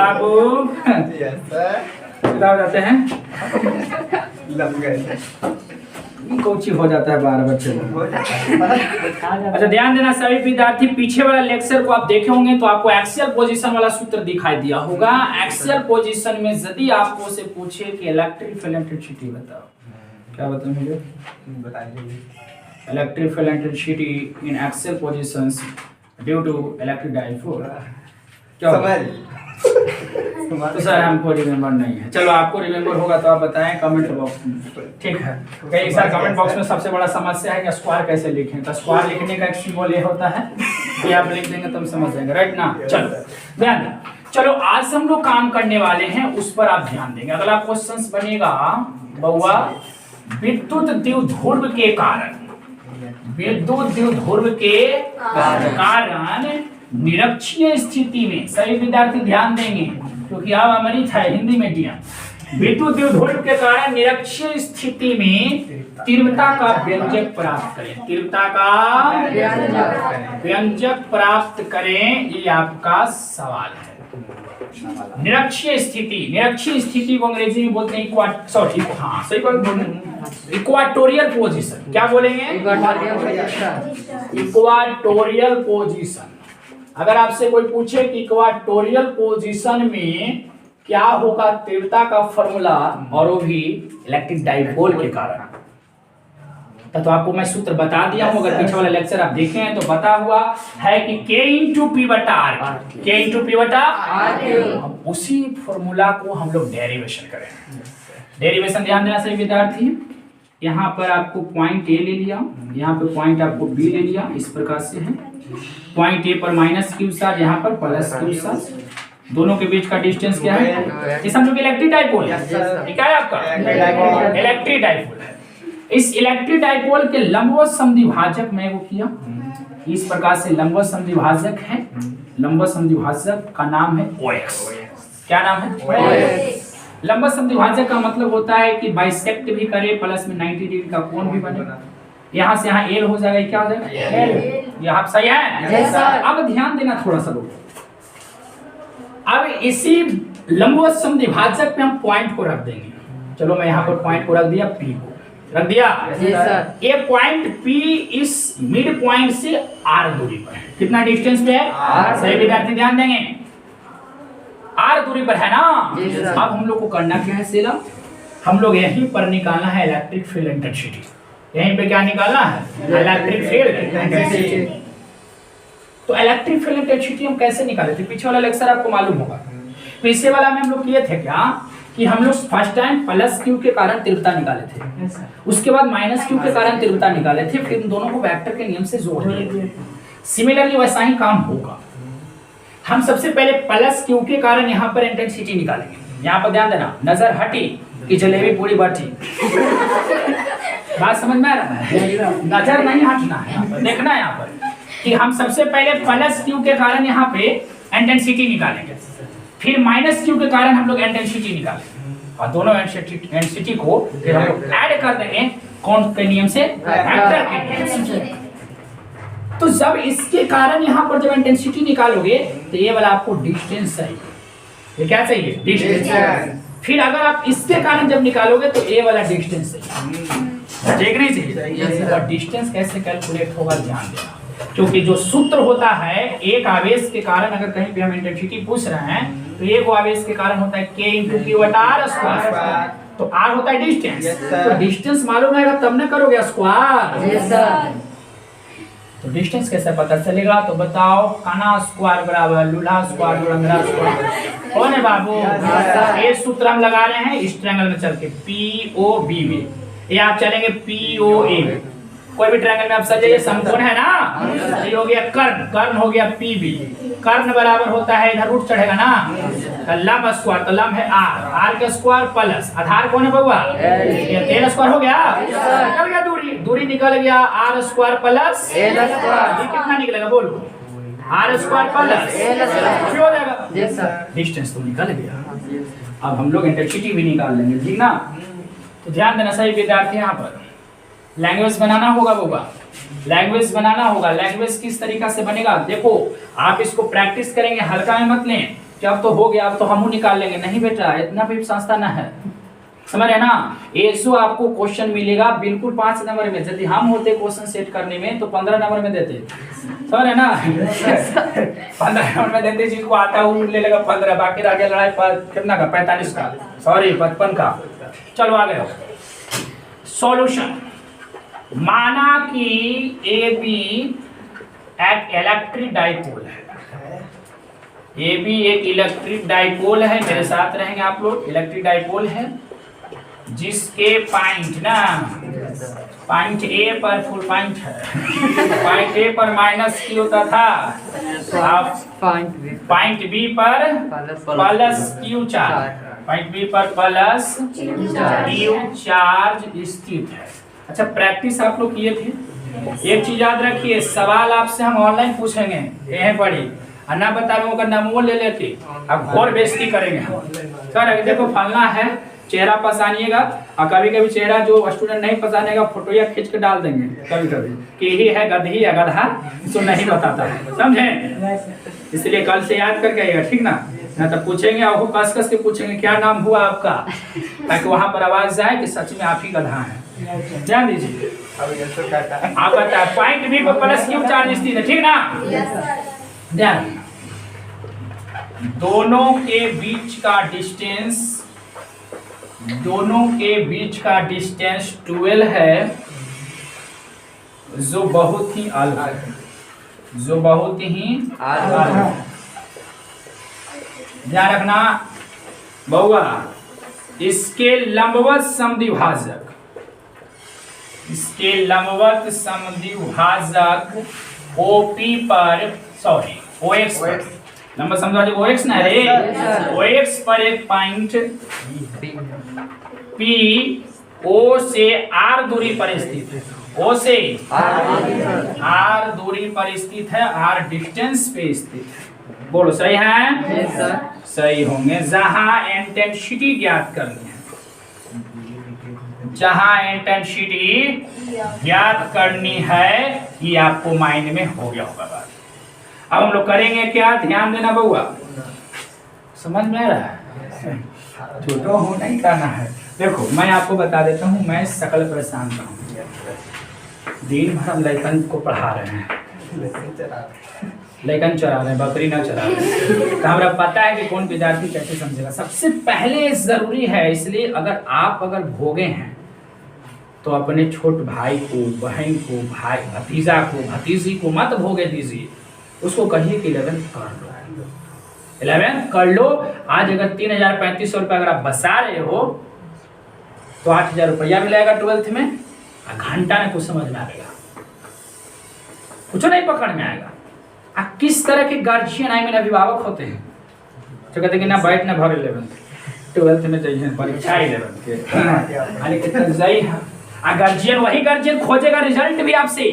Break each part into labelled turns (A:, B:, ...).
A: बाबू किताब जाते हैं कोची हो जाता है 12 बच्चे अच्छा ध्यान देना सभी विद्यार्थी, पीछे वाला लेक्चर को आप देखे होंगे तो आपको एक्सियल पोजीशन वाला सूत्र दिखाई दिया होगा। एक्सियल पोजीशन में यदि आपको से पूछे कि इलेक्ट्रिक फील्ड इंटेंसिटी बताओ, क्या बताओ मुझे? बताइए। Electric field intensity in axial positions due to electric dipole, क्या तो सर हमको रिमेम्बर नहीं है। चलो आपको रिमेम्बर होगा तो आप बताएं कमेंट बॉक्स में, ठीक है? कई सारे कमेंट बॉक्स में सबसे बड़ा समस्या है कि स्क्वायर कैसे लिखें, तो स्क्वायर लिखने का एक सिंबल ये होता है कि आप लिख देंगे तो हम समझ जाएंगे, राइट ना? चलो ध्यान दें, चलो आज हम लोग काम करने वाले हैं उस पर आप ध्यान देंगे। अगला क्वेश्चन बनेगा बउआ, विद्युत द्विध्रुव के कारण, विद्युत द्विध्रुव के कारण निरक्षीय स्थिति में, सही विद्यार्थी ध्यान देंगे क्योंकि आप अमृत है हिंदी मीडियम। विद्युत द्विध्रुव के कारण निरक्षीय स्थिति में तीव्रता का व्यंजक प्राप्त करें, तीव्रता का व्यंजक प्राप्त करें, ये आपका सवाल है। निरक्षीय स्थिति, निरक्षीय स्थिति को अंग्रेजी में बोलते हैं सॉरी हाँ सही बात बोल रहे हैं, इक्वाटोरियल पोजीशन। क्या बोलेंगे? Equatorial position. अगर आपसे कोई पूछे कि इक्वाटोरियल पोजीशन में क्या होगा तीव्रता का फॉर्मूला, और वो भी इलेक्ट्रिक डाइपोल के कारण, तो आपको मैं सूत्र बता दिया हूं। अगर पीछे वाला लेक्चर आप देखे हैं तो बता हुआ है कि K इंटू पी बटा आर, K इंटू पी बटा आर। उसी फॉर्मूला को हम लोग डेरिवेशन करें। डेरिवेशन ध्यान देना सही विद्यार्थी, यहाँ पर आपको पॉइंट ए ले लिया, यहाँ पर पॉइंट आपको बी ले लिया, इस प्रकार से है। पॉइंट ए पर माइनस क्यू चार्ज, यहाँ पर प्लस क्यू चार्ज, दोनों के बीच का डिस्टेंस क्या है? इस हम लोग इलेक्ट्रिक डाइपोल है, क्या है आपका? इलेक्ट्रिक डाइपोल है। इस इलेक्ट्रिक डाइपोल के लंबवत समद्विभाजक में वो किया इस प्रकार से, लंबवत समद्विभाजक है, लंबवत समद्विभाजक का नाम है OX। क्या नाम है? OX। लंबवत समद्विभाजक का मतलब होता है कि बाइसेक्ट भी करे, प्लस में 90 डिग्री का कोण भी बने। यहाँ से यहाँ एल हो जाएगा, क्या हो जाएगा? एल। ये आप सही है? अब ध्यान देना थोड़ा सा लोग, अब इसी लंबवत समद्विभाजक पे हम पॉइंट को रख देंगे। चलो मैं यहाँ पर पॉइंट को रख दिया, पी को रख दिया। ये पॉइंट पी इस मिड पॉइंट से आर दूरी पर है। कितना डिस्टेंस पे है? आर। सही विद्यार्थी ध्यान देंगे, आर दूरी पर है ना। अब हम लोग को करना क्या है सेला, हम लोग यहीं पर निकालना है इलेक्ट्रिक फील्ड इंटेंसिटी। यहीं पे क्या निकालना है? Electric field intensity. तो इलेक्ट्रिक फील्ड इंटेंसिटी हम कैसे निकाले थे? पीछे वाला लेक्चर आपको मालूम होगा। पीछे वाला में हम लोग किए थे क्या कि हम लोग फर्स्ट टाइम प्लस क्यू के कारण तीव्रता निकाले थे, उसके बाद माइनस क्यू के कारण तीव्रता निकाले थे, फिर इन दोनों को वेक्टर के नियम से जोड़ दिए। सिमिलरली वैसा ही काम होगा। हम सबसे पहले प्लस क्यू के कारण यहाँ पर इंटेंसिटी निकालेंगे। यहाँ पर ध्यान देना, नजर हटी कि जलेबी पूरी बाटी। बात समझ में आ रहा है? नजर नहीं हटना है, यहाँ पर देखना है यहाँ पर कि हम सबसे पहले प्लस क्यू के कारण यहाँ पे इंटेंसिटी निकालेंगे, फिर माइनस क्यू के कारण हम लोग इंटेंसिटी निकालेंगे, और दोनों इंटेंसिटी को फिर हम लोग ऐड कर देंगे कौन के नियम से? वेक्टर के नियम से। तो जब इसके कारण यहाँ पर जब इंटेंसिटी निकालोगे तो ये वाला आपको डिस्टेंस चाहिए। ये क्या चाहिए? डिस्टेंस। फिर अगर आप इसके कारण जब निकालोगे तो ये वाला डिस्टेंस चाहिए, ठीक नहीं चाहिए? और डिस्टेंस कैसे कैलकुलेट होगा ध्यान देना, क्योंकि जो सूत्र होता है एक आवेश के कारण, अगर कहीं पे हम इंटेंसिटी पूछ रहे हैं तो एक आवेश के कारण होता है K इंटू पी बटा आर स्क्वायर, तो आर होता है डिस्टेंस। तो डिस्टेंस मालूम रहेगा तब ना करोगे स्क्वायर। तो डिस्टेंस कैसे पता चलेगा? तो बताओ, काना स्क्वायर बराबर लूल्हा स्क्वायर लंगड़ा स्क्वायर। कौन है बाबू? ये सूत्र हम लगा रहे हैं इस ट्रायंगल में चल के, POB में, ये आप चलेंगे POA में। कोई भी ट्रायंगल में आप सजाइए, समकोण है ना, ये हो गया कर्ण, कर्ण हो गया PB, कर्ण बराबर होता है इधर रूट चढ़ेगा ना, लंब स्क्वायर, तो लंब है R, R का स्क्वायर प्लस आधार कौन है बउआ? L स्क्वायर हो गया, निकल गया दूरी, दूरी निकल गया R square plus L square. ये कितना निकलेगा बोलो? R square plus L square हो जाएगा। डिस्टेंस तो निकल गया। अब हम लोग इंटेंसिटी भी निकाल लेंगे, ठीक ना? तो ध्यान देना सही विद्यार्थी, यहाँ पर लैंग्वेज बनाना होगा होगा, लैंग्वेज बनाना होगा। लैंग्वेज किस तरीका से बनेगा देखो, आप इसको प्रैक्टिस करेंगे, हल्का में मत लें। जब तो हो गया, अब तो हम निकाल लेंगे। नहीं बेटा, इतना भी संस्था ना है, समझ रहे ना। ऐसो आपको क्वेश्चन मिलेगा बिल्कुल 5 नंबर में। यदि हम होते क्वेश्चन सेट करने में तो 15 नंबर में देते, समझ रहे ना। 15 नंबर में देते, जिसको आता है वो ले लेगा 15, बाकी रह गया लड़ाई पर कितना का 45 का, सॉरी 55 का। चलो आगे हो। सॉल्यूशन, माना कि ए बी एक इलेक्ट्रिक डाइपोल है। ए भी एक इलेक्ट्रिक डाइपोल है, मेरे साथ रहेंगे आप लोग। इलेक्ट्रिक डाइपोल है जिसके पॉइंट ना, पॉइंट ए पर फुल पॉइंट है, पॉइंट ए पर माइनस क्यू होता था, पॉइंट बी पर plus Q charge, point B पर प्लस क्यू चार्ज स्थित है। अच्छा, प्रैक्टिस आप लोग किए थे। एक चीज याद रखिए, सवाल आपसे हम ऑनलाइन पूछेंगे, यहीं पढ़ी ना बता रहा हूँ, नमो ले लेते अब घोर बेइज्जती करेंगे हम। सर देखो फलना है, चेहरा पहचानिएगा, और कभी कभी चेहरा जो स्टूडेंट नहीं पहचानेगा फोटो या खींच के डाल देंगे कभी कभी कि ही है गधी या गधा, इसको नहीं बताता है, समझे। इसलिए कल से याद करके आइएगा, ठीक ना। ना तो पूछेंगे और वो कस के पूछेंगे क्या नाम हुआ आपका, ताकि वहां पर आवाज जाए कि सच में आप ही गधा है। ध्यान दीजिए। आप बता, पॉइंट बी पर प्लस क्यू चार्ज स्थित है, ठीक ना। ध्यान, दोनों के बीच का डिस्टेंस, दोनों के बीच का डिस्टेंस 12 है, जो बहुत ही अलग है, जो बहुत ही अलग है। ध्यान रखना बहुआ, इसके लंबवत समद्विभाजक, इसके लंबवत समद्विभाजक OP पर, सॉरी OX पर, नंबर समझा जो OX ना रे, OX पर एक पॉइंट P O से R दूरी पर स्थित है, O से R दूरी पर स्थित है, R डिस्टेंस पे स्थित है। बोलो सही है? yes, सही होंगे। जहां इंटेंसिटी ज्ञात करनी है, जहां इंटेंसिटी ज्ञात करनी है, ये आपको माइंड में हो गया होगा बात। अब हम लोग करेंगे क्या, ध्यान देना बउआ, समझ में आ रहा है? छोटा हो नहीं करना है। देखो मैं आपको बता देता हूँ, मैं सकल परेशान हूँ, दिन भर हम लड़कन को पढ़ा रहे हैं, लड़कन चरा रहे हैं, बकरी ना चरा रहे हैं, तो हमारा पता है कि कौन विद्यार्थी कैसे समझेगा। सबसे पहले जरूरी है, इसलिए अगर भोगे हैं तो अपने छोट भाई को, बहन को, भाई भतीजा को, भतीजी को मत भोगे दीजिए, उसको कहिए कि 11th कर लो, 11th कर लो। आज अगर 3,3500 रुपये अगर आप बचा रहे हो तो 8,000 रुपया मिलेगा 12th में, घंटा में कुछ समझ में आएगा, कुछ नहीं पकड़ में आएगा। किस तरह के गार्जियन आई मीन अभिभावक होते हैं जो कहते हैं कि ना बैठ ना भर 11th 12th में चाहिए परीक्षा 11th के कितना सही है। गार्जियन वही गार्जियन खोजेगा रिजल्ट भी आपसे,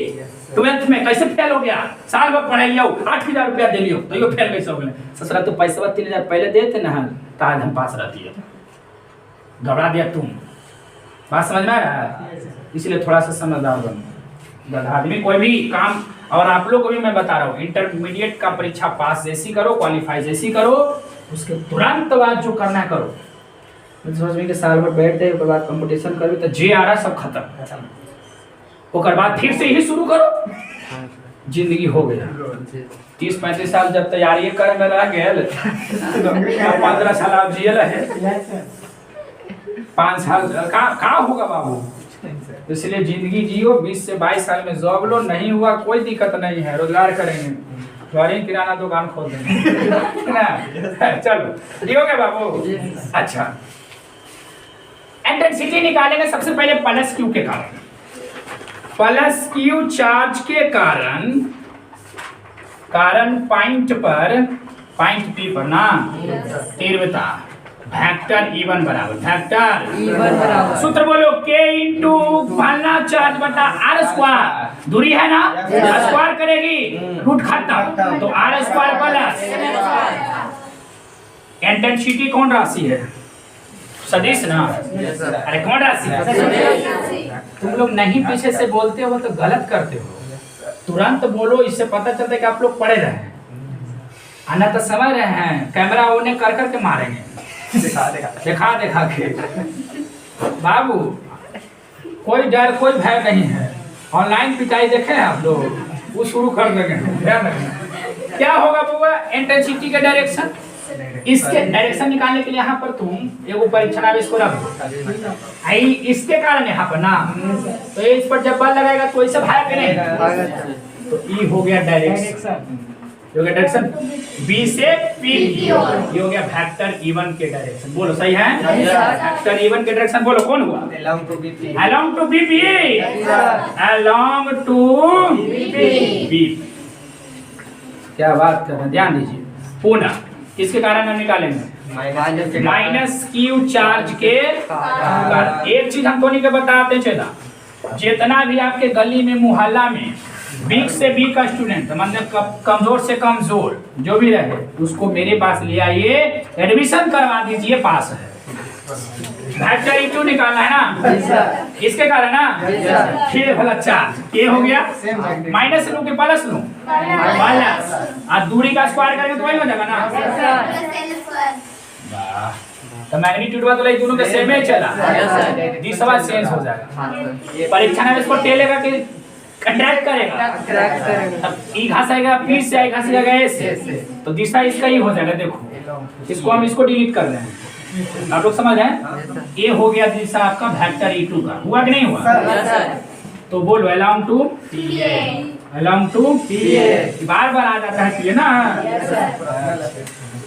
A: 12th में कैसे फेल हो गया, साल भर पढ़ाइयो 8,000 रुपया दे लियो तो यो फेल कैसे हो गए। ससुरा तो पैसा 3,000 पहले देते ना, तो आज हम पास रहती है, घबरा दिया तुम। बात समझ में आ रहा है? इसलिए थोड़ा सा समझदार बनो आदमी, कोई भी काम। और आप लोग को भी मैं बता रहा हूँ, इंटरमीडिएट का परीक्षा पास जैसी करो, क्वालिफाई जैसी करो, उसके तुरंत बाद जो करना है करो। समझ में कि साल भर बैठ गए, उसके बाद कंपटीशन करो तो जे आ रहा सब खत्म, उसके बाद फिर से ही शुरू करो, जिंदगी हो गया। 30-35 साल जब तैयारी करे में रह गए, 15 साल आप जियल है, 5 साल कहाँ होगा बाबू। इसलिए जिंदगी जियो, 20 से 22 साल में जॉब लो, नहीं हुआ कोई दिक्कत नहीं है, रोजगार करेंगे, द्वारे किराना दुकान खोल देंगे ना। चलो ठीक हो गया बाबू। अच्छा, इंटेंसिटी निकालेंगे सबसे पहले प्लस क्यू के कारण, प्लस क्यू चार्ज के कारण पॉइंट पर, पॉइंट पी पर ना तीव्रता वेक्टर E1 बराबर, वेक्टर E1 बराबर, सूत्र बोलो K इंटू फलना चार्ज बटा R स्क्वायर, दूरी है ना, स्क्वायर करेगी रूट खत्म, तो R स्क्वायर प्लस इंटेंसिटी कौन राशि है, सदिश ना। अरे कौन राशि है? तुम लोग नहीं पीछे से बोलते हो तो गलत करते हो, तुरंत बोलो, इससे पता चलता है कि आप लोग पढ़े रहे हैं। आना तो समझ रहे हैं, कैमरा उन्हें कर करके मारेंगे, देखा के। बाबू कोई डर कोई भय नहीं है, ऑनलाइन पिटाई देखे हैं आप लोग, वो शुरू कर देंगे, ध्यान रखना। क्या होगा बाबा, इंटेंसिटी के डायरेक्शन, इसके डायरेक्शन निकालने के लिए यहाँ पर तुम एक परीक्षण आवेश को रख दो, इसके कारण यहाँ पर ना, तो इस पर जब बल लगाएगा तो ऐसे भाग के नहीं, तो ई हो गया डायरेक्शन, हो गया डायरेक्शन बी से पी, ये हो गया वेक्टर E1 के डायरेक्शन। बोलो सही है, वेक्टर E1 के डायरेक्शन बोलो कौन हुआ, along to BP, along to B. क्या बात कर रहे हैं, ध्यान दीजिए। पुनः किसके कारण हम निकालेंगे, माइनस क्यू चार्ज के कारण। एक चीज हम तो बताते चला, जितना भी आपके गली में मोहल्ला में वीक से वीक का स्टूडेंट, मतलब कमजोर से कमजोर जो भी रहे, उसको मेरे पास ले आइए, एडमिशन करवा दीजिए, पास है। वेक्टर E2 निकालना है ना, इसके कारण ना, फिर भला चार्ज ये हो गया, माइनस लूं कि प्लस लूं, माइनस, और दूरी का स्क्वायर करेंगे तो वही हो जाएगा ना, तो मैग्नीट्यूड वाला तो दोनों के सेम ही चला, दिस सवाल चेंज हो जाएगा। परीक्षा में इसको टेलेगा कि कंट्रैक्ट करेगा, अब ई घास आएगा पी से, आई घास आएगा ए से, तो दिशा इसका ही हो जाएगा। देखो इसको हम इसको डिलीट कर रहे हैं, आप लोग समझ रहे, ये हो गया दिशा आपका वेक्टर E2 का, हुआ कि नहीं हुआ, तो बोलो अलोंग टू अलोंग टू बार बार आ जाता है ना,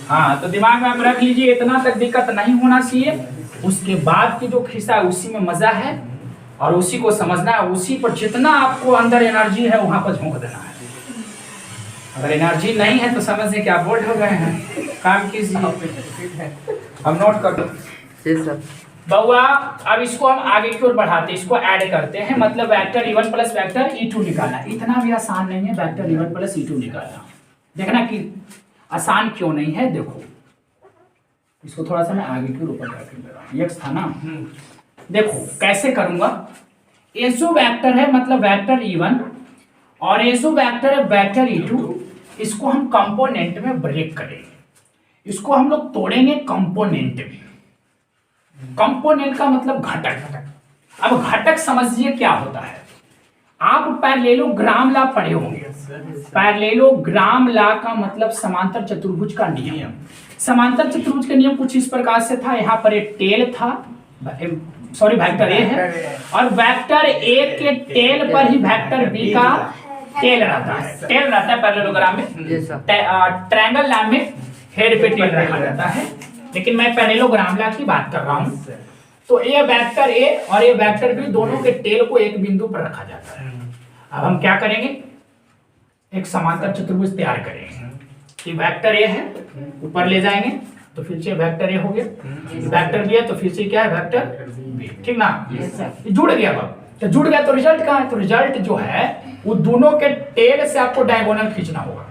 A: हाँ, तो दिमाग में आप रख लीजिए, इतना तक दिक्कत नहीं होना चाहिए। उसके बाद की जो खिस्सा है उसी में मजा है, और उसी को समझना है, उसी पर जितना आपको अंदर एनर्जी है वहां पर झोंक देना है। अगर एनर्जी नहीं है तो समझिए कि आप बोल्ड हो गए हैं, काम कीजिए, हम नोट कर लो बउआ। अब इसको हम आगे की ओर बढ़ाते हैं, इसको ऐड करते हैं, मतलब vector E1 plus vector E2 निकालना। इतना भी आसान नहीं है वेक्टर E1 प्लस E2 निकालना, देखना कि आसान क्यों नहीं है। देखो इसको थोड़ा सा मैं आगे की ओर ऊपर करके दे रहा हूं, x था ना, देखो कैसे करूंगा। ये जो वेक्टर है मतलब वेक्टर E1 और ये जो वेक्टर है वेक्टर E2, इसको हम कंपोनेंट में ब्रेक करेंगे, इसको हम लोग तोड़ेंगे कंपोनेंट में। कंपोनेंट का मतलब घटक। अब घटक समझिए क्या होता है, आप पैरेललोग्राम लॉ पढ़े होंगे। पैरेललोग्राम लॉ का मतलब समांतर चतुर्भुज का नियम। समांतर चतुर्भुज का नियम कुछ इस प्रकार से था, यहाँ पर एक टेल था, सॉरी वेक्टर ए है, और वेक्टर ए के टेल पर ही वेक्टर बी का टेल रहता है। टेल रहता है पैरेललोग्राम में, ट्रायंगल लॉ में हेड पे टेल रखा जाता है, लेकिन मैं पैरेललोग्राम लॉ की बात कर रहा हूं। तो ये वेक्टर ए और ये वेक्टर बी दोनों के टेल को एक बिंदु पर रखा जाता है। अब हम क्या करेंगे, एक समांतर चतुर्भुज तैयार करेंगे। ये वेक्टर ए है, ऊपर ले जाएंगे तो फिर से वेक्टर ए हो गया, वेक्टर बी है तो फिर से क्या है वेक्टर बी, ठीक ना, जुड़ गया। अब तो जुड़ गया तो रिजल्ट कहाँ है, तो रिजल्ट जो है वो दोनों के टेल से आपको डायगोनल खींचना होगा।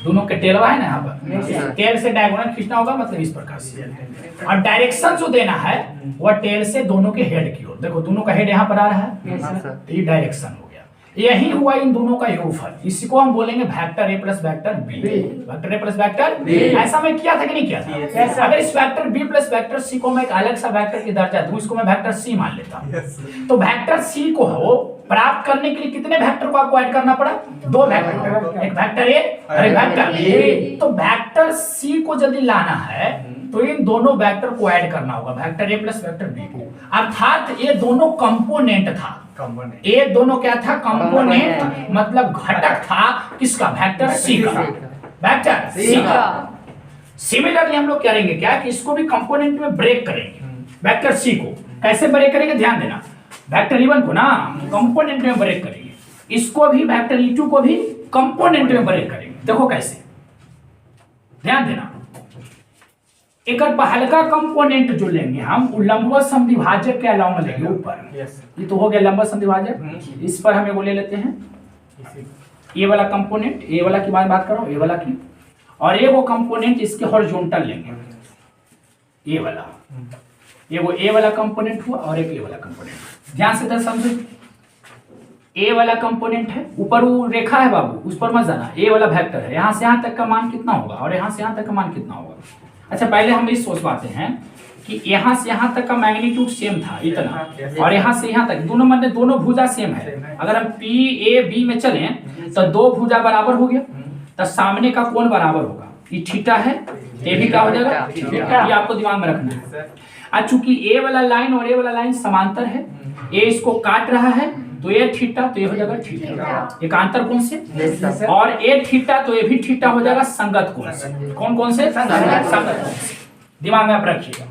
A: दोनों के टेल है ना, यहाँ पर टेल से डायगोनल खींचना होगा, मतलब इस प्रकार से। और डायरेक्शन जो देना है वह टेल से दोनों के हेड की ओर। देखो दोनों का हेड यहाँ पर आ रहा है, तो ये डायरेक्शन हो गया। यही हुआ इन दोनों का योगफल, इसको हम बोलेंगे vector A plus vector B. Vector A plus vector B, ऐसा मैं किया था कि नहीं किया था। अगर इस vector B plus vector C को मैं एक अलग सा वेक्टर की दर्जा दूं, इसको मैं वेक्टर सी मान लेता हूं, तो वेक्टर सी को हो प्राप्त करने के लिए कितने वेक्टर को आपको ऐड करना पड़ा, दो वेक्टर, एक वेक्टर ए और एक वेक्टर बी। तो वेक्टर सी को यदि लाना है तो इन दोनों वेक्टर को ऐड करना होगा, vector A plus vector B को, अर्थात ये दोनों कंपोनेंट था। ये दोनों क्या था, कंपोनेंट, मतलब घटक था किसका, वेक्टर सी का, वेक्टर सी का। सिमिलरली हम लोग करेंगे क्या कि इसको भी कंपोनेंट में ब्रेक करेंगे, वेक्टर सी को। कैसे ब्रेक करेंगे, ध्यान देना, वेक्टर E1 को ना कंपोनेंट में ब्रेक करेंगे, इसको भी वेक्टर E2 को भी कंपोनेंट में ब्रेक करेंगे। देखो कैसे, ध्यान देना। एक हल्का कंपोनेंट जो लेंगे हम लंबवत समद्विभाजक के अलावा लेंगे ऊपर, ये तो हो गया लंबवत समद्विभाजक। इस पर हम एगो ले लेते हैं, ये वाला कंपोनेंट, ये वाला की बात कर रहा हूँ, ये वाला की, और ये वो कंपोनेंट इसके हॉरिजॉन्टल लेंगे, ये वाला, ये वो ए वाला कंपोनेंट हुआ और एक ये वाला कंपोनेंट। ध्यान से समझो, ए वाला कंपोनेंट है, ऊपर वो रेखा है बाबू, उस पर मत जाना, ए वाला वेक्टर है, यहाँ से यहाँ तक का मान कितना होगा और यहाँ से यहाँ तक का मान कितना होगा। अच्छा पहले हम इस सोच पाते हैं कि यहाँ से यहाँ तक का मैग्नीट्यूड सेम था इतना, और यहाँ से यहाँ तक दोनों मतलब दोनों भुजा सेम है। अगर हम पी ए बी में चलें तो दो भुजा बराबर हो गया, तो सामने का कोण बराबर होगा, ये थीटा है, ये भी क्या हो जाएगा, ये आपको दिमाग में रखना है। अब चूंकि ए वाला लाइन और ए वाला लाइन समांतर है, ए इसको काट रहा है, तो ये थीटा तो ये हो जाएगा थीटा, एकांतर कोण से, और ए थीटा तो ये भी थीटा हो जाएगा संगत कोण से। कौन कौन से? संगत कोण से। दिमाग में आप रखिएगा,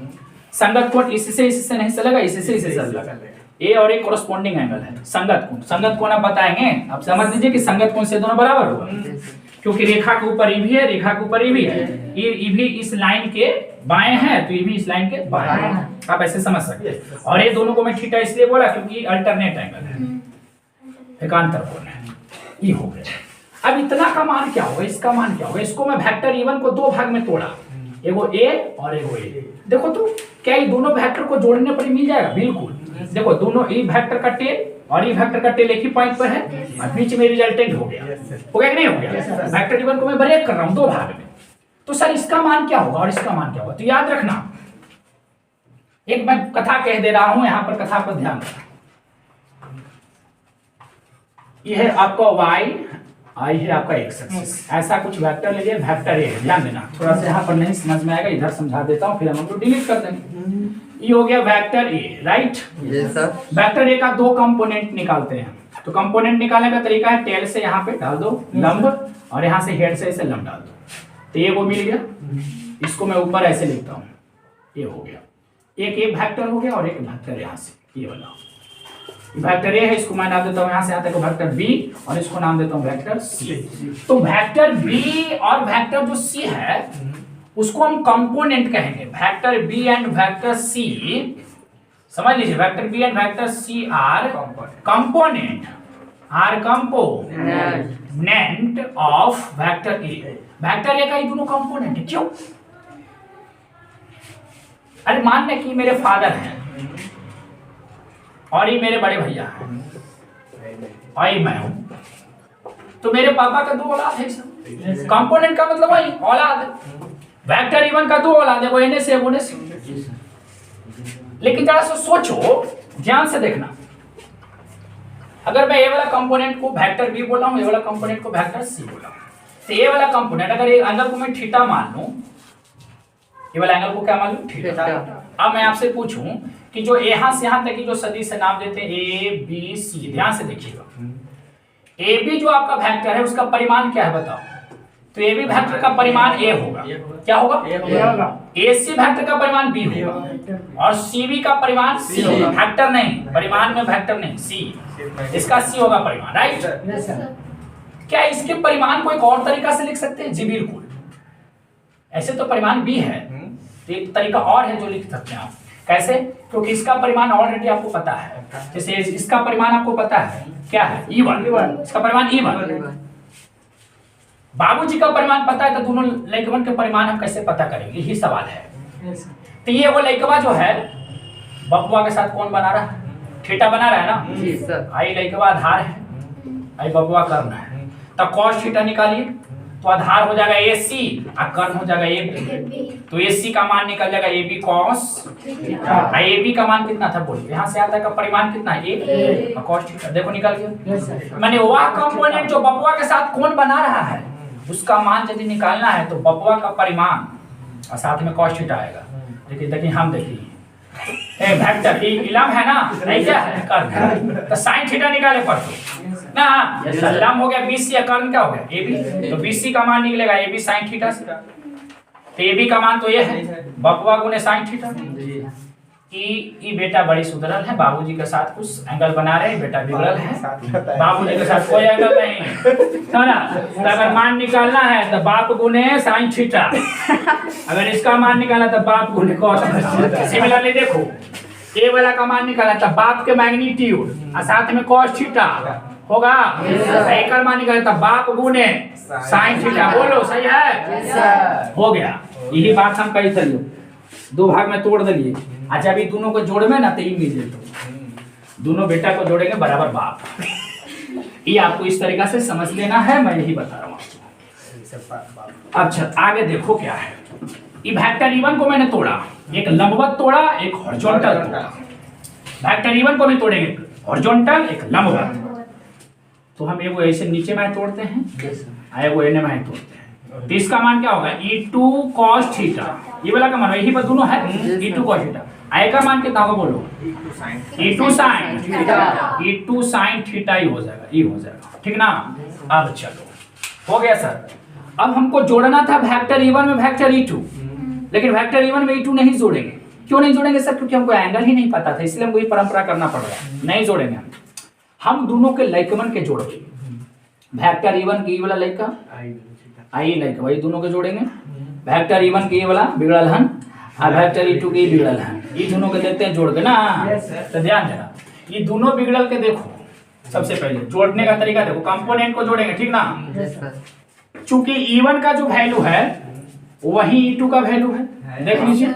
A: संगत कोण इससे नहीं चलेगा, इससे चलेगा। ए और ए कोरस्पोंडिंग एंगल है, संगत कोण। संगत कोण आप बताएंगे, आप समझ लीजिए कि संगत कोण से दोनों बराबर होगा, क्योंकि रेखा के ऊपर ई भी है, रेखा के ऊपर ई भी है, ये भी इस लाइन के बाएं है तो ये भी इस लाइन के बाएं है, आप ऐसे समझ सकते हैं। और ये दोनों को मैं थीटा इसलिए बोला क्योंकि अल्टरनेट एंगल है, एकांतर कोण है, ये हो गया। अब इतना का मान क्या होगा, इसका मान क्या होगा, इसको मैं वेक्टर इवन को दो भाग में तोड़ा, एगो ए और एगो ए। देखो तो क्या ये दोनों वेक्टर को जोड़ने पर ही मिल जाएगा? बिल्कुल। देखो दोनों ई वेक्टर का टेल और ई वेक्टर का टेल एक ही पॉइंट पर है और बीच में रिजल्टेंट हो गया, हो गया कि नहीं हो गया? वेक्टर इवन को मैं ब्रेक कर रहा हूं दो भाग में, तो सर इसका मान क्या होगा और इसका मान क्या होगा? तो याद रखना, एक मैं कथा कह दे रहा हूं, यहां पर कथा पर ध्यान देना। ये है आपका वाई, आई है आपका एक्स एक्सिस, ऐसा कुछ वेक्टर लीजिए, वेक्टर ए है, ध्यान देना। थोड़ा सा यहाँ पर नहीं समझ में आएगा, इधर समझा देता हूँ, फिर हम लोग डिलीट कर देंगे। ये हो गया vector A, right? Yes sir. Vector A का दो कंपोनेंट निकालते हैं, तो कंपोनेंट निकालने का तरीका है टेल से यहाँ पे डाल दो लंब, और यहाँ से हेड से ऐसे लंब डाल दो, तो ये वो मिल गया। इसको मैं ऊपर ऐसे लिखता हूँ, ये हो गया, एक वेक्टर हो गया और एक वेक्टर यहाँ से, ये वाला वेक्टर ए है, इसको मैं नाम देता हूं यहां से यहां तक वेक्टर बी, और इसको नाम देता हूं वेक्टर सी। तो वेक्टर बी और वेक्टर जो सी है उसको हम कंपोनेंट कहेंगे, vector B and vector C. समझ लीजिए, vector B and vector C are component, are component of vector A. Vector A का ये दोनों कंपोनेंट है, क्यों? अरे मान लें कि मेरे फादर हैं और ये मेरे बड़े भैया हैं और ये मैं हूं, तो मेरे पापा का दो औलाद है। कंपोनेंट का मतलब वही औलाद, वेक्टर इवन का दो औलाद है, वो एने से ओने से। लेकिन जरा सा सोचो, ध्यान से देखना, अगर मैं ये वाला कंपोनेंट को वेक्टर बी बोला हूं, ये वाला कंपोनेंट को वेक्टर सी बोला हूं, तो ये वाला कंपोनेंट अगर ये एंगल को मैं थीटा मान लूं, ये वाला एंगल को क्या मान लूं? थीटा। अब मैं आपसे पूछूं कि जो यहां से यहां तक की जो सदिश नाम देते हैं ए बी सी, ध्यान से देखिएगा, ए बी जो आपका वेक्टर है उसका परिमाण क्या है बताओ? तो ए बी वेक्टर का परिमाण ए होगा, क्या होगा? ए सी वेक्टर का परिमाण बी होगा, और सी बी का परिमाण सी होगा। वेक्टर नहीं, परिमाण में वेक्टर नहीं, सी, इसका सी होगा परिमाण, राइट? क्या इसके परिमाण को एक और तरीका से लिख सकते हैं? जी बिल्कुल, ऐसे तो परिमाण बी है, तो एक तरीका और है जो लिख सकते हैं आप। कैसे? क्योंकि इसका परिमाण ऑलरेडी आपको पता है, जैसे इसका परिमाण आपको पता है क्या है? E1, इसका परिमाण E1। बाबूजी का परिमाण पता है, तो दोनों लइकवन के परिमाण हम कैसे पता करेंगे? यही सवाल है। तो ये वो लइकवा जो है बबुआ के साथ कौन बना रहा है? थीटा बना रहा है ना जी सर। आई लइकवा आधार है, आई बबुआ कर्ण है, तो cos थीटा निकालिए, तो आधार हो जाएगा AC और कर्ण हो जाएगा AB, तो AC का मान निकल जाएगा AB cos थीटा। AB का मान कितना था बोलिए? यहाँ से आता का परिमाण कितना है? A और cos थीटा, देखो निकल गया। मैंने वह कंपोनेंट जो बबुआ के साथ कौन बना रहा है उसका मान यदि निकालना है तो बबुआ का परिमाण और साथ में cos थीटा आएगा। देखिए हम देखिए वेक्टर इलम है ना, नहीं क्या है? कर्ण, तो sin थीटा निकाले परसों ना, लंब हो गया BC, कर्ण क्या हो गया? AB, तो BC का मान निकलेगा AB sin थीटा से, तो AB का मान तो ये है बबुआ गुने sin थीटा। ई बेटा बड़ी सुधरल है, बाबूजी के साथ कुछ एंगल बना रहे हैं, बेटा बिगड़ल है, बाबूजी के साथ कोई एंगल नहीं है ना। तो अगर मान निकालना है तो बाप गुने sin थीटा, अगर इसका मान निकालना तो बाप गुने cos थीटा। सिमिलरली देखो, ए वाला का मान निकालना था बाप के मैग्नीट्यूड और साथ में cos थीटा होगा, एक मान निकालना था बाप गुने sin थीटा। बोलो सही है? हो गया। यही बात हम कही थी, दो भाग में तोड़ दिए। अच्छा अभी दोनों को जोड़ में ना तो ही मिल जाए, दोनों बेटा को जोड़ेंगे बराबर बाप, ये आपको इस तरीका से समझ लेना है, मैं यही बता रहा हूँ आपको। अच्छा आगे देखो क्या है, ये वेक्टर E1 को मैंने तोड़ा, एक लंबवत तोड़ा, एक हॉरिजॉन्टल तोड़ा। वेक्टर E1 को भी तोड़ेंगे, हॉरिजॉन्टल एक लंबवत। तो हम एगो ऐसे नीचे में तोड़ते हैं, एगो एने में तोड़ते हैं। तो इसका मान क्या होगा, E2 cos थीटा, ये वाला का मान यही पर दोनों है, E2 cos थीटा। आई का मान कितना होगा बोलो, E2 sin theta, E2 sin theta ही हो जाएगा, ये हो जाएगा, ठीक ना। अब चलो हो गया सर। अब हमको जोड़ना था वेक्टर E1 में वेक्टर E2, लेकिन वेक्टर E1 में E2 नहीं जोड़ेंगे। क्यों नहीं जोड़ेंगे सर, क्योंकि हमको एंगल ही नहीं पता था, इसलिए हमको ये परंपरा करना पड़ रहा है, नहीं जोड़ेंगे हम दोनों के लैकमन के जोड़ेंगे। वेक्टर E1 की वाला लैका आई लैका, वही दोनों के जोड़ेंगे। वेक्टर E1 की वाला बिगड़ल हन और वेक्टर E2 की बिगड़ल हन, ये दोनों के देखते हैं जोड़ के ना। तो ध्यान देना, ये दोनों बिगड़ल के देखो, सबसे पहले जोड़ने का तरीका देखो, कंपोनेंट को जोड़ेंगे, ठीक ना। चूंकि E1 का जो वैल्यू है वही E2 का वैल्यू है, देख लीजिए,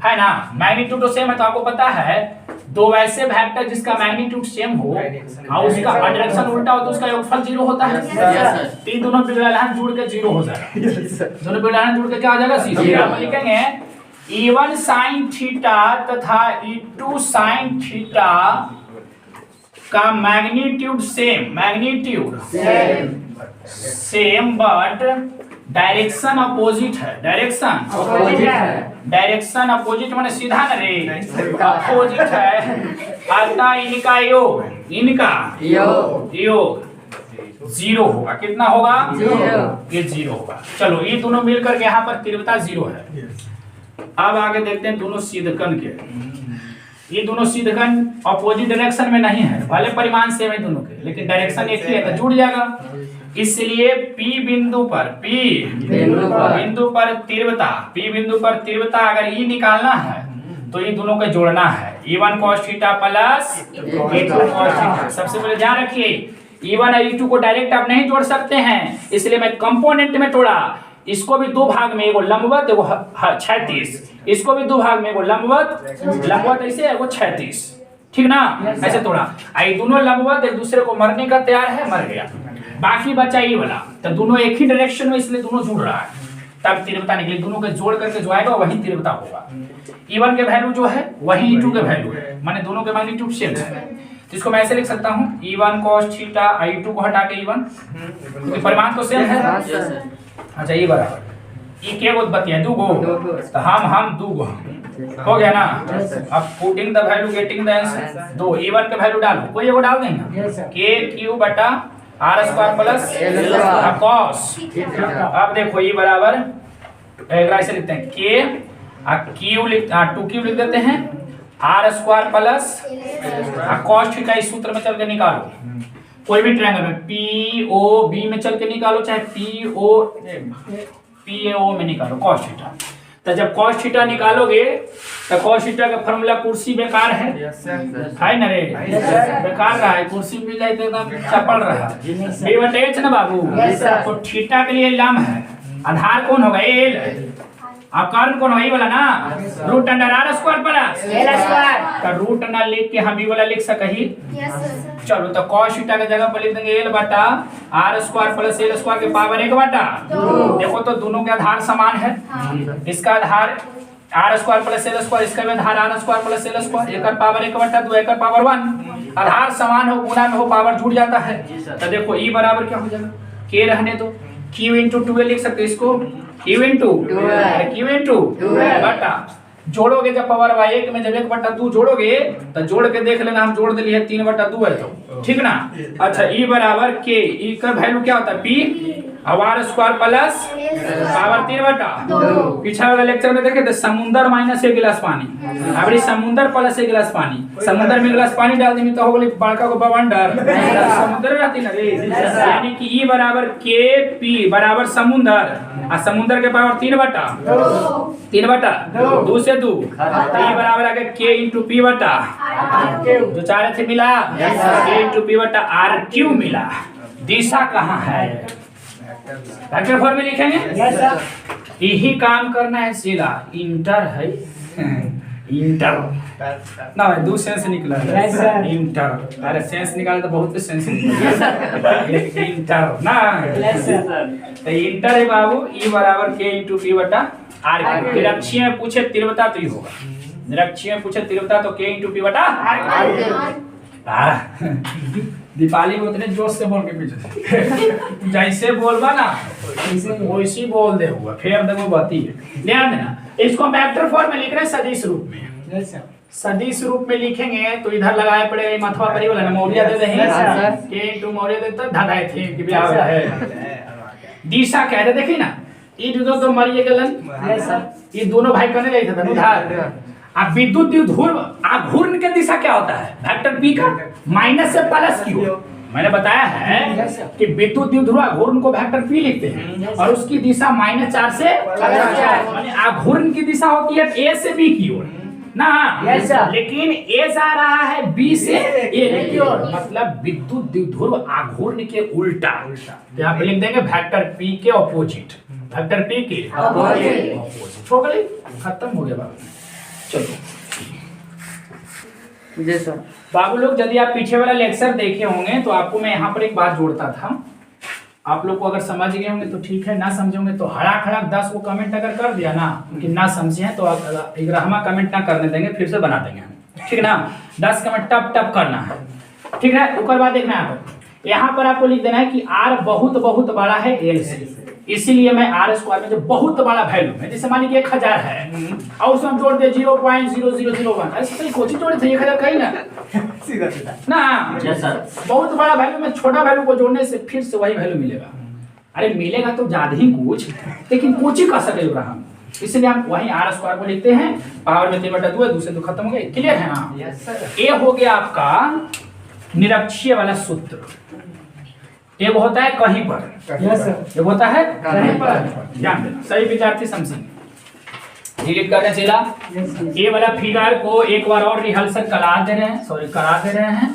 A: है ना। मैग्नीट्यूड तो सेम है, तो आपको पता है दो वैसे वेक्टर जिसका मैग्नीट्यूड सेम हो और उसका डायरेक्शन उल्टा हो तो उसका योगफल 0 होता है। तीन दोनों बिगड़ल जुड़ के 0 हो जाएगा, दोनों बिगड़ल जुड़ के क्या हो जाएगा, 0। हम लिखेंगे E1 sin थीटा तथा E2 sin थीटा का magnitude same but direction opposite है। डायरेक्शन अपोजिट माने सीधा न रे, अपोजिट है, अतः इनका योग 0 होगा। कितना होगा, ये 0 होगा। चलो ये दोनों मिलकर के यहाँ पर तीव्रता 0 है। अब आगे देखते हैं दोनों सीधकन के। ये दोनों सीधकन अपोजिट डायरेक्शन में नहीं है, भले परिमाण सेम है दोनों के, लेकिन डायरेक्शन एक ही है तो जुड़ जाएगा। इसलिए P बिंदु पर तीव्रता अगर E निकालना है तो ये दोनों को जोड़ना है, E1 cos theta plus E2 cos theta. सबसे पहले ध्यान रखिए, E1 और E2 को डायरेक्ट आप नहीं जोड़ सकते हैं, इसलिए मैं कंपोनेंट में तोड़ा। इसको भी दो भाग में, एगो लंबवत एगो क्षैतिज, इसको भी दो भाग में, एगो लंबवत ऐसे एगो क्षैतिज, ठीक ना, ऐसे तोड़ा। आई दोनों लंबवत एक दूसरे को मरने का तैयार है, मर गया। बाकी बचा ये वाला, तो दोनों एक ही डायरेक्शन में, इसलिए दोनों जुड़ रहा है, तब तीव्रता निकली। दोनों को जोड़ करके जो आएगा वही तीव्रता होगा। E1 के वैल्यू जो है वही E2 के वैल्यू है, माने दोनों के मैग्नीट्यूड सेम है। तो इसको मैं ऐसे लिख सकता हूँ, E1 cos थीटा, E2 को हटा के E1, क्योंकि परिमाण तो सेम है। अच्छा ये बराबर, ये क्या उत्पत्ति है, 2 गो, तो हम 2 गो हो गया ना। अब putting the value getting the answer, 2 E1 का वैल्यू डालो, कोई एगो डाल देंगे, k³ बटा r² प्लस cos। अब देखो ये बराबर, ऐसे लिखते हैं k 2 लिख देते हैं, r² प्लस cos थीटा, इस सूत्र में चल के निकालो, कोई भी ट्रायंगल में POB में चल के निकालो, चाहे PAO में निकालो cos थीटा। तो जब cos थीटा निकालोगे तो cos थीटा का फार्मूला, कुर्सी बेकार है ना रे, बेकार रहा है, कुर्सी मिल जाए तो एकदम चपड़ रहा है, b/h ना बाबू। तो थीटा के लिए लंब है, आधार कौन होगा, l, और कर्ण कौन होगा, वाला ना, root under r² plus l²। तो रूट अंडर लिख के हम ये वाला लिख सकही। चलो तो cos थीटा के जगह पर लिख देंगे l बटा r² प्लस l² के पावर 1 बटा। देखो तो दोनों के आधार समान है, इसका आधार r² प्लस l², इसका भी आधार r² प्लस l², एक पावर 1 बटा 2, एक पावर 1। आधार समान हो, गुणा में हो, पावर जुड़ जाता है। तो देखो E बराबर क्या हो जाएगा, k रहने दो, q/2 लिख सकते इसको, q/2 बटा, जोड़ोगे जब पावर 1 में जब 1/2 जोड़ोगे तो जोड़ के देख लेना, हम जोड़ दिए 3/2 है तो, ठीक ना। अच्छा E बराबर k, E का वैल्यू क्या होता है, P और r² प्लस पावर 3/2। पिछले वाले लेक्चर में देखे थे, समुंदर माइनस 1 गिलास पानी, अब समुंदर प्लस 1 गिलास पानी, समुंदर में गिलास पानी डाल देंगे तो हो गई बड़का को बवंडर, समुंदर रहती ना रे। यानी कि E बराबर KP बराबर समुंदर, और समुंदर के पावर 3/2 से 2, तो E बराबर आ गया k × P बटा, जो चाह रहे थे मिला, k × P बटा r³ मिला। दिशा कहाँ है, वेक्टर फॉर्म में लिखेंगे, यही काम करना है सीधा, इंटर है इंटर ना भाई 2 सेंस निकला है इंटर। अरे सेंस निकाले तो बहुत सेंस निकला इंटर ना। तो इंटर है बाबू ई बराबर के इंटू पी बटा आर। निरक्षीय में पूछे तीव्रता तो ये होगा, निरक्षीय में पूछे तीव्रता तो के इंटू पी बटा आर। दीपाली में उतने जोश से बोल के पीछे जैसे बोलबा ना वैसी बोल दे हुआ फिर देखो बाती है। ध्यान देना, इसको हम वेक्टर फॉर्म में लिख रहे हैं सदिश रूप में। सदिश रूप में लिखेंगे तो इधर लगाए पड़े मथवा परी वाला ना मौर्य दे देंगे के इनटू मौर्य दे तो धाधाए थे कि ब्याह है। दिशा कह रहे देखी ना ई तो मरिए गलन ये दोनों भाई करने गए थे धनुधार। अब विद्युत द्विध्रुव आघूर्ण की दिशा क्या होता है? वेक्टर p का माइनस से प्लस की ओर। मैंने बताया है कि विद्युत द्विध्रुव आघूर्ण को वेक्टर p लिखते हैं और उसकी दिशा -4 से माने आघूर्ण की दिशा होती है a से b की ओर ना, लेकिन a जा रहा है b से a की ओर, मतलब विद्युत द्विध्रुव आघूर्ण के उल्टा। यहाँ पे लिख देंगे वेक्टर p के ऑपोजिट, वेक्टर p के ऑपोजिट हो गई, खत्म हो गया बाबू। चलो
B: जी सर।
A: बाबू लोग यदि आप पीछे वाला लेक्चर देखे होंगे तो आपको मैं यहाँ पर एक बात जोड़ता था। आप लोग को अगर समझ गए होंगे तो ठीक है, ना समझे होंगे तो हड़ाक हड़ाक 10 को कमेंट अगर कर दिया ना कि ना समझे हैं तो आप 11वां कमेंट ना करने देंगे, फिर से बना देंगे, ठीक ना। 10 कमेंट टप टप करना है, ठीक है। उसके बाद देखना है यहाँ पर आपको लिख देना है कि आर बहुत बहुत बड़ा है एल से, इसीलिए मैं आर स्क्वायर में जो बहुत बड़ा वैल्यू है, जैसे मान लीजिए 1000 है और उसमें हम जोड़ दे 0.0001, ऐसे कोशिश जोड़े थे 1000 कहीं ना ना बहुत बड़ा वैल्यू में छोटा वैल्यू को जोड़ने से फिर से वही वैल्यू मिलेगा। अरे मिलेगा तो ज्यादा ही कुछ, लेकिन कुछ ही कर सके हम, इसलिए हम वही आर स्क्वायर को लिखते हैं। पावर में 3/2 है, दूसरे तो खत्म हो गए, क्लियर है ना। ये हो गया आपका निरक्षीय वाला सूत्र। एक होता है कहीं पर, एक होता है कहीं पर, ध्यान देना सही विद्यार्थी समझेंगे। डिलीट करने चला ये वाला फिगर को एक बार और रिहर्सल करा दे रहे हैं,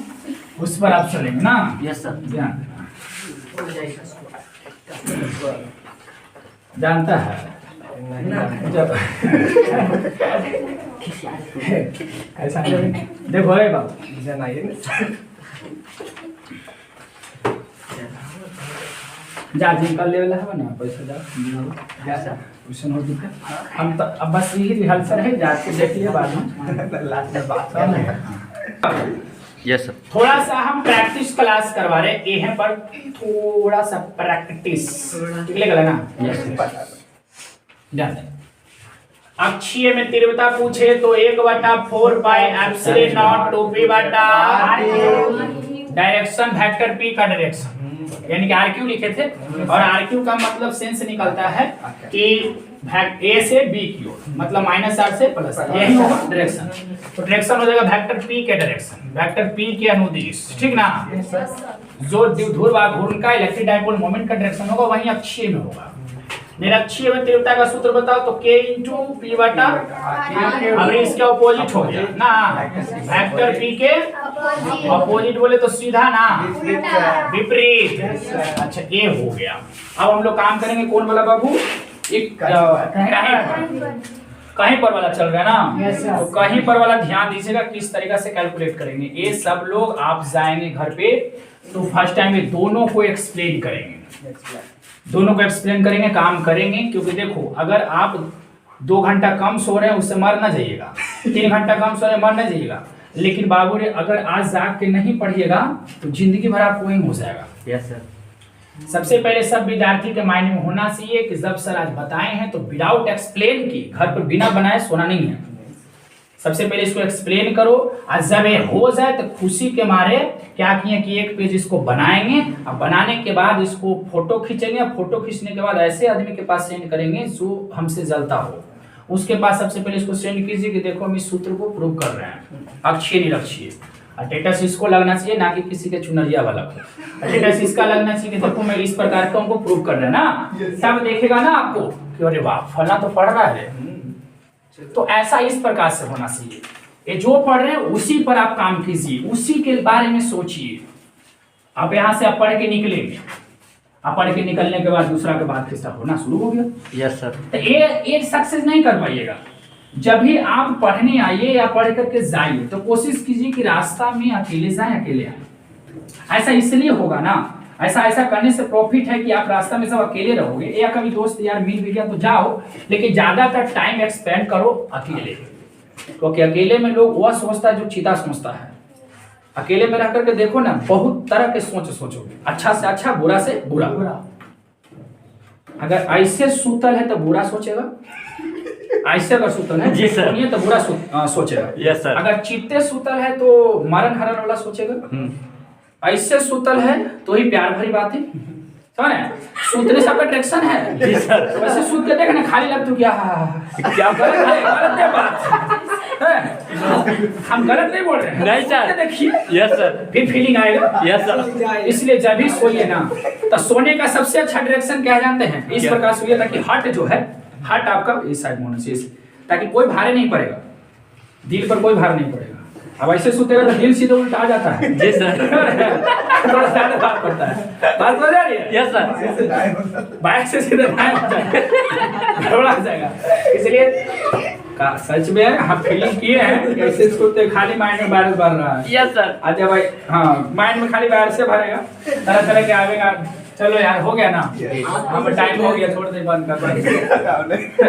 A: उस पर आप चलेंगे ना।
B: Yes sir.
A: ध्यान देना, जानता है जब ऐसा देखो है बाबू जा जिनका लेवल है ना पैसा जा क्वेश्चन हो दिक्कत हम तो अब बस यही रिहर्सल है, जाके देखिए बाद में लास्ट में बात।
B: Yes sir.
A: थोड़ा सा हम प्रैक्टिस क्लास करवा रहे हैं, यहाँ पर थोड़ा सा प्रैक्टिस लगेगा ना। ध्यान दें, अक्षीय में तीव्रता पूछे तो 1/4 पाई एप्सिलॉन नॉट 2p बटा डायरेक्शन वेक्टर p का डायरेक्शन, यानी कि RQ लिखे थे, और RQ का मतलब सेंस निकलता है कि A से B की ओर, मतलब -r से प्लस, यही होगा डायरेक्शन। तो डायरेक्शन हो जाएगा वेक्टर P के डायरेक्शन, वेक्टर P के अनुदिश, ठीक ना। जो द्विध्रुव आघूर्ण का इलेक्ट्रिक डाइपोल मोमेंट का डायरेक्शन होगा वही अक्षीय में होगा। निरक्षीय में तीव्रता का सूत्र बताओ तो k इंटू पी बटा, अब इसके ऑपोजिट हो गया ना, वेक्टर p के ऑपोजिट बोले तो सीधा ना विपरीत। अच्छा ये हो गया। अब हम लोग काम करेंगे कौन वाला बाबू, एक कहीं पर वाला चल रहा है ना, तो कहीं पर वाला ध्यान दीजिएगा किस तरीके से कैलकुलेट करेंगे। ये सब लोग आप जाएंगे घर पे तो फर्स्ट टाइम ये दोनों को एक्सप्लेन करेंगे, दोनों को एक्सप्लेन करेंगे, काम करेंगे। क्योंकि देखो अगर आप 2 घंटा कम सो रहे हैं उससे मर ना जाइएगा, 3 घंटा कम सो रहे हैं मर ना जाइएगा, लेकिन बाबू रे अगर आज जाग के नहीं पढ़िएगा तो जिंदगी भर आपको वही हो जाएगा।
B: Yes sir.
A: सबसे पहले सब विद्यार्थी के माइंड में होना चाहिए कि जब सर आज बताए हैं तो विदाउट एक्सप्लेन की घर पर बिना बनाए सोना नहीं है। सबसे पहले इसको एक्सप्लेन करो, और जब ये हो जाए तो खुशी के मारे क्या किए कि एक पेज इसको बनाएंगे, और बनाने के बाद इसको फोटो खींचेंगे, फोटो खींचने के बाद ऐसे आदमी के पास सेंड करेंगे जो हमसे जलता हो, उसके पास सबसे पहले इसको सेंड कीजिए कि देखो हम इस सूत्र को प्रूव कर रहे हैं, अक्षीय निरक्षीय। स्टेटस इसको लगना चाहिए ना कि किसी के चुनरिया वाला को, स्टेटस इसका लगना चाहिए कि देखो मैं इस प्रकार का हमको प्रूव कर रहे हैं ना, तब देखेगा ना आपको कि अरे वाह फला तो पढ़ रहा है। तो ऐसा इस प्रकार से होना चाहिए, ये जो पढ़ रहे हैं उसी पर आप काम कीजिए, उसी के बारे में सोचिए। अब यहाँ से आप पढ़ के निकलेंगे, आप पढ़ के निकलने के बाद दूसरा के बाद किस्सा होना शुरू हो गया।
B: Yes sir.
A: तो ये सक्सेस नहीं कर पाइएगा, जब भी आप पढ़ने आइए या पढ़ करके जाइए तो कोशिश कीजिए कि रास्ता में अकेले जाएं, अकेले आए। ऐसा इसलिए होगा ना, ऐसा करने से प्रॉफिट है कि आप रास्ता में सब अकेले रहोगे, या कभी दोस्त यार मिल भी गया तो जाओ, लेकिन ज्यादातर टाइम एक्सपेंड करो अकेले, क्योंकि अकेले में लोग वह सोचता है जो चीता सोचता है। अकेले में रह करके देखो ना, बहुत तरह के सोचोगे, अच्छा से अच्छा, बुरा से बुरा। अगर ऐसे सूतल है तो बुरा सोचेगा, ऐसे अगर सूतल है
B: जी सर
A: तो बुरा सोचेगा।
B: Yes sir.
A: अगर चित्ते सूतल है तो मरण हरण वाला सोचेगा। ऐसे सूतल है तो ही प्यार भरी बात है, समझ रहे? सूतने से आपका डायरेक्शन है।
B: जी सर।
A: वैसे सूत के देखना खाली लग तो क्या गलत है बात है? हम गलत नहीं बोल रहे हैं,
B: नहीं सर।
A: देखिए
B: यस सर।
A: फिर फीलिंग आएगा।
B: Yes sir.
A: इसलिए जब भी सोइए ना, तो सोने का सबसे अच्छा डायरेक्शन क्या जानते हैं? इस प्रकार सोइए ताकि हार्ट जो है, हार्ट आपका इस साइड में होना चाहिए, ताकि कोई भार नहीं पड़ेगा, दिल पर कोई भार नहीं पड़ेगा। अब ऐसे सोतेगा तो दिल सीधे उल्टा आ जाता है।
B: जी सर।
A: थोड़ा ज्यादा भार पड़ता है, बात हो जा रही है?
B: Yes sir.
A: बाइक से सीधे गड़बड़ा जाएगा। इसलिए सच में हम फीलिंग किए हैं, कैसे सोते खाली माइंड में वायरस भर रहा है।
B: Yes sir.
A: अच्छा भाई, हाँ माइंड में खाली वायरस से भरेगा, तरह तरह के आवेगा। चलो यार हो गया ना, हम टाइम हो गया, थोड़ी देर बंद कर पाएंगे।